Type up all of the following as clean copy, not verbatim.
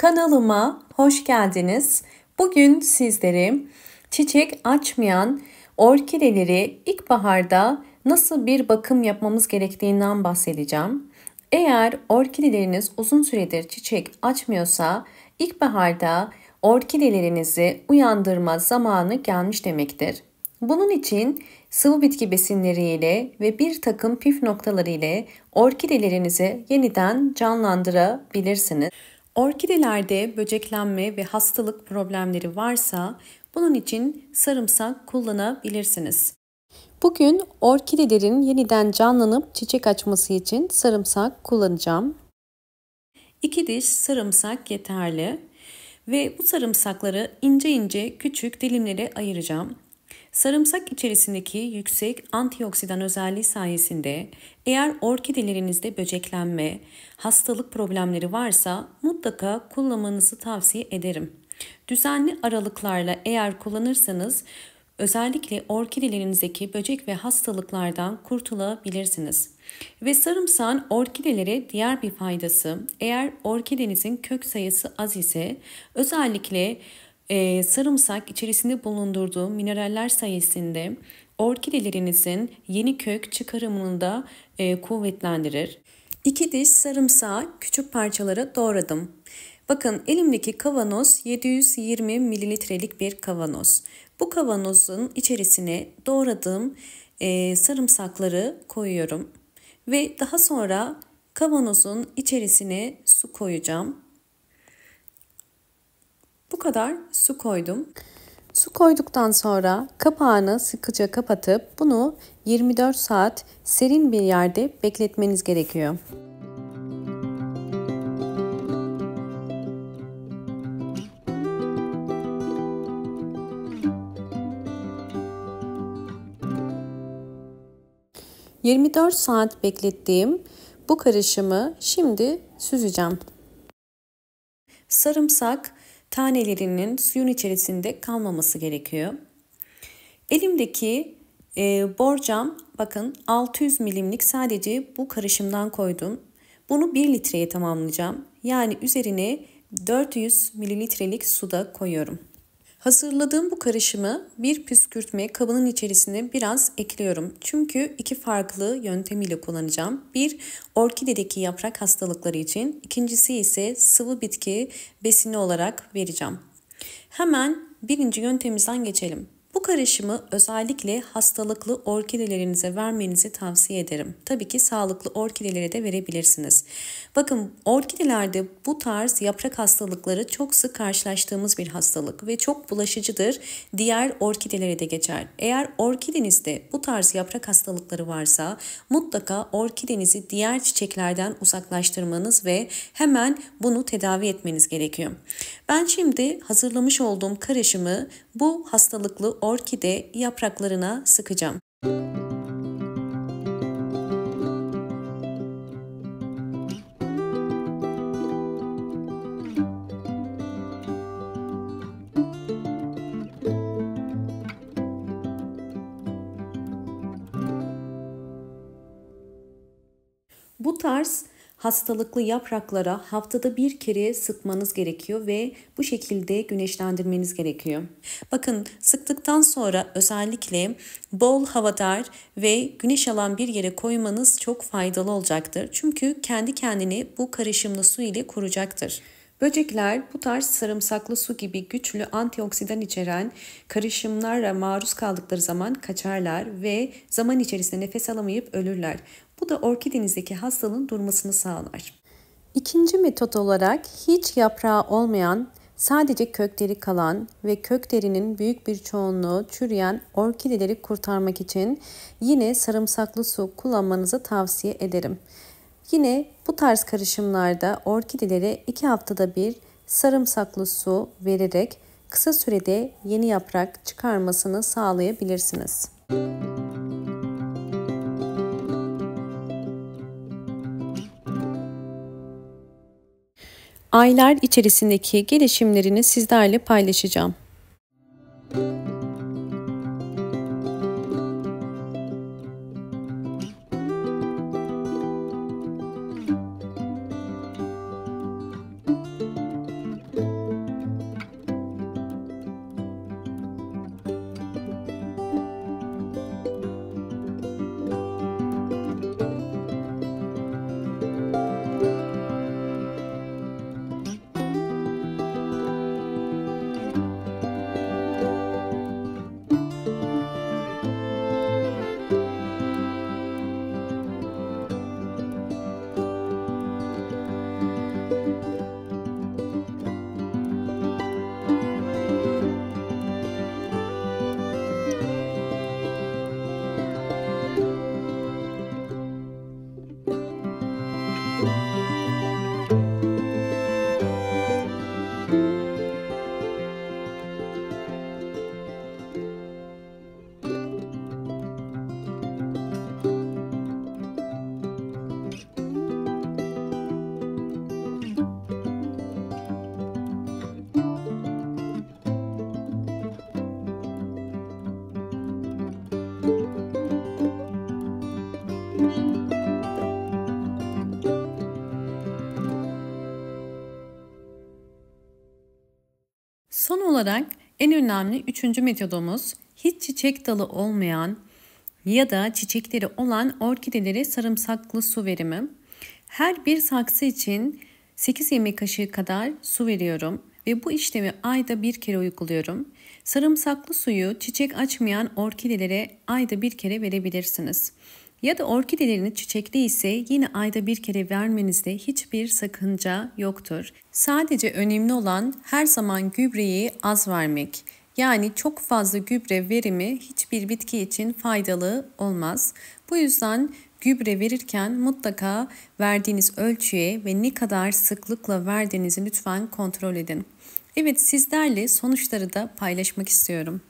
Kanalıma hoş geldiniz. Bugün sizlere çiçek açmayan orkideleri ilkbaharda nasıl bir bakım yapmamız gerektiğinden bahsedeceğim. Eğer orkideleriniz uzun süredir çiçek açmıyorsa ilkbaharda orkidelerinizi uyandırma zamanı gelmiş demektir. Bunun için sıvı bitki besinleriyle ve bir takım püf noktaları ile orkidelerinizi yeniden canlandırabilirsiniz. Orkidelerde böceklenme ve hastalık problemleri varsa bunun için sarımsak kullanabilirsiniz. Bugün orkidelerin yeniden canlanıp çiçek açması için sarımsak kullanacağım. 2 diş sarımsak yeterli ve bu sarımsakları ince ince küçük dilimlere ayıracağım. Sarımsak içerisindeki yüksek antioksidan özelliği sayesinde eğer orkidelerinizde böceklenme, hastalık problemleri varsa mutlaka kullanmanızı tavsiye ederim. Düzenli aralıklarla eğer kullanırsanız özellikle orkidelerinizdeki böcek ve hastalıklardan kurtulabilirsiniz. Ve sarımsağın orkidelere diğer bir faydası, eğer orkidenizin kök sayısı az ise özellikle sarımsak içerisinde bulundurduğu mineraller sayesinde orkidelerinizin yeni kök çıkarımını da kuvvetlendirir. 2 diş sarımsağı küçük parçalara doğradım. Bakın elimdeki kavanoz 720 mililitrelik bir kavanoz. Bu kavanozun içerisine doğradığım sarımsakları koyuyorum. Ve daha sonra kavanozun içerisine su koyacağım. Bu kadar su koydum. Su koyduktan sonra kapağını sıkıca kapatıp bunu 24 saat serin bir yerde bekletmeniz gerekiyor. ...24 saat beklettiğim bu karışımı şimdi süzeceğim. Sarımsak tanelerinin suyun içerisinde kalmaması gerekiyor. Elimdeki borcam bakın 600 milimlik sadece bu karışımdan koydum. Bunu 1 litreye tamamlayacağım. Yani üzerine 400 mililitrelik suda koyuyorum. Hazırladığım bu karışımı bir püskürtme kabının içerisine biraz ekliyorum. Çünkü 2 farklı yöntemiyle kullanacağım. Bir, orkidedeki yaprak hastalıkları için. İkincisi ise sıvı bitki besini olarak vereceğim. Hemen birinci yöntemimizden geçelim. Bu karışımı özellikle hastalıklı orkidelerinize vermenizi tavsiye ederim. Tabii ki sağlıklı orkidelere de verebilirsiniz. Bakın orkidelerde bu tarz yaprak hastalıkları çok sık karşılaştığımız bir hastalık ve çok bulaşıcıdır. Diğer orkidelere de geçer. Eğer orkidenizde bu tarz yaprak hastalıkları varsa mutlaka orkidenizi diğer çiçeklerden uzaklaştırmanız ve hemen bunu tedavi etmeniz gerekiyor. Ben şimdi hazırlamış olduğum karışımı bu hastalıklı orkide yapraklarına sıkacağım. Bu tarz hastalıklı yapraklara haftada bir kere sıkmanız gerekiyor ve bu şekilde güneşlendirmeniz gerekiyor. Bakın sıktıktan sonra özellikle bol havadar ve güneş alan bir yere koymanız çok faydalı olacaktır. Çünkü kendi kendini bu karışımlı su ile kuracaktır. Böcekler bu tarz sarımsaklı su gibi güçlü antioksidan içeren karışımlarla maruz kaldıkları zaman kaçarlar ve zaman içerisinde nefes alamayıp ölürler. Bu da orkidenizdeki hastalığın durmasını sağlar. İkinci metot olarak hiç yaprağı olmayan, sadece kökleri kalan ve köklerinin büyük bir çoğunluğu çürüyen orkideleri kurtarmak için yine sarımsaklı su kullanmanızı tavsiye ederim. Yine bu tarz karışımlarda orkidelere 2 haftada bir sarımsaklı su vererek kısa sürede yeni yaprak çıkarmasını sağlayabilirsiniz. Aylar içerisindeki gelişimlerini sizlerle paylaşacağım. Son olarak en önemli üçüncü metodumuz hiç çiçek dalı olmayan ya da çiçekleri olan orkidelere sarımsaklı su verimi. Her bir saksı için 8 yemek kaşığı kadar su veriyorum ve bu işlemi ayda bir kere uyguluyorum. Sarımsaklı suyu çiçek açmayan orkidelere ayda bir kere verebilirsiniz. Ya da orkideleriniz çiçekli ise yine ayda bir kere vermenizde hiçbir sakınca yoktur. Sadece önemli olan her zaman gübreyi az vermek. Yani çok fazla gübre verimi hiçbir bitki için faydalı olmaz. Bu yüzden gübre verirken mutlaka verdiğiniz ölçüye ve ne kadar sıklıkla verdiğinizi lütfen kontrol edin. Evet, sizlerle sonuçları da paylaşmak istiyorum.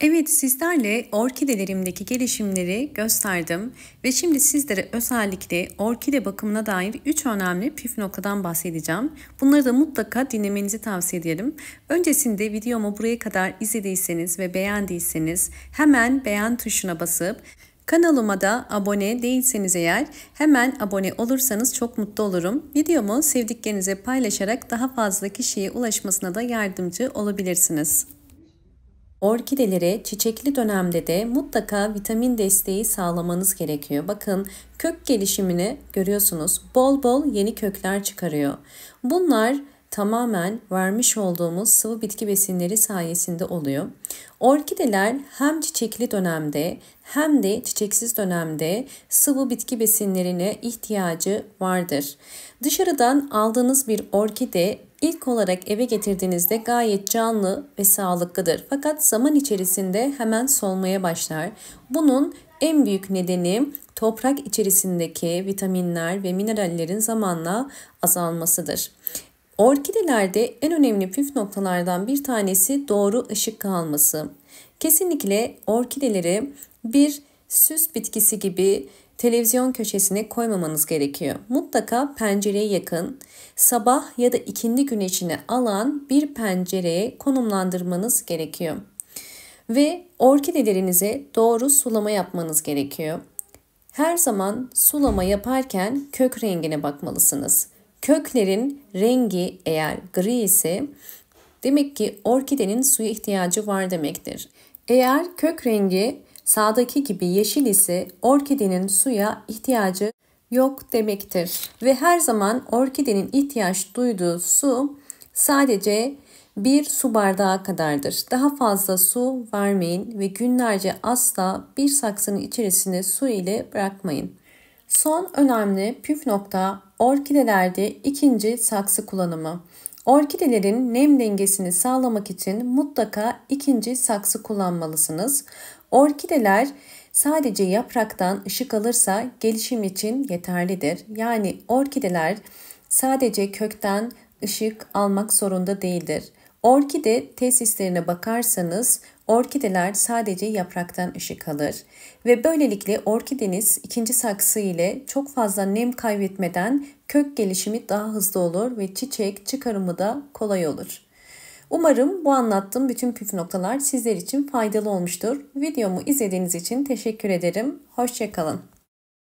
Evet, sizlerle orkidelerimdeki gelişimleri gösterdim ve şimdi sizlere özellikle orkide bakımına dair 3 önemli püf noktadan bahsedeceğim. Bunları da mutlaka dinlemenizi tavsiye ederim. Öncesinde videomu buraya kadar izlediyseniz ve beğendiyseniz hemen beğen tuşuna basıp kanalıma da abone değilseniz eğer hemen abone olursanız çok mutlu olurum. Videomu sevdiklerinize paylaşarak daha fazla kişiye ulaşmasına da yardımcı olabilirsiniz. Orkidelere çiçekli dönemde de mutlaka vitamin desteği sağlamanız gerekiyor. Bakın, kök gelişimini görüyorsunuz. Bol bol yeni kökler çıkarıyor. Bunlar tamamen vermiş olduğumuz sıvı bitki besinleri sayesinde oluyor. Orkideler hem çiçekli dönemde hem de çiçeksiz dönemde sıvı bitki besinlerine ihtiyacı vardır. Dışarıdan aldığınız bir orkide ilk olarak eve getirdiğinizde gayet canlı ve sağlıklıdır. Fakat zaman içerisinde hemen solmaya başlar. Bunun en büyük nedeni toprak içerisindeki vitaminler ve minerallerin zamanla azalmasıdır. Orkidelerde en önemli püf noktalardan bir tanesi doğru ışık alması. Kesinlikle orkideleri bir süs bitkisi gibi televizyon köşesine koymamanız gerekiyor. Mutlaka pencereye yakın, sabah ya da ikindi güneşini alan bir pencereye konumlandırmanız gerekiyor. Ve orkidelerinize doğru sulama yapmanız gerekiyor. Her zaman sulama yaparken kök rengine bakmalısınız. Köklerin rengi eğer gri ise demek ki orkidenin suya ihtiyacı var demektir. Eğer kök rengi sağdaki gibi yeşil ise orkidenin suya ihtiyacı yok demektir. Ve her zaman orkidenin ihtiyaç duyduğu su sadece bir su bardağı kadardır. Daha fazla su vermeyin ve günlerce asla bir saksının içerisine su ile bırakmayın. Son önemli püf nokta orkidelerde ikinci saksı kullanımı. Orkidelerin nem dengesini sağlamak için mutlaka ikinci saksı kullanmalısınız. Orkideler sadece yapraktan ışık alırsa gelişim için yeterlidir. Yani orkideler sadece kökten ışık almak zorunda değildir. Orkide tesislerine bakarsanız orkideler sadece yapraktan ışık alır ve böylelikle orkideniz ikinci saksı ile çok fazla nem kaybetmeden kök gelişimi daha hızlı olur ve çiçek çıkarımı da kolay olur. Umarım bu anlattığım bütün püf noktalar sizler için faydalı olmuştur. Videomu izlediğiniz için teşekkür ederim. Hoşça kalın.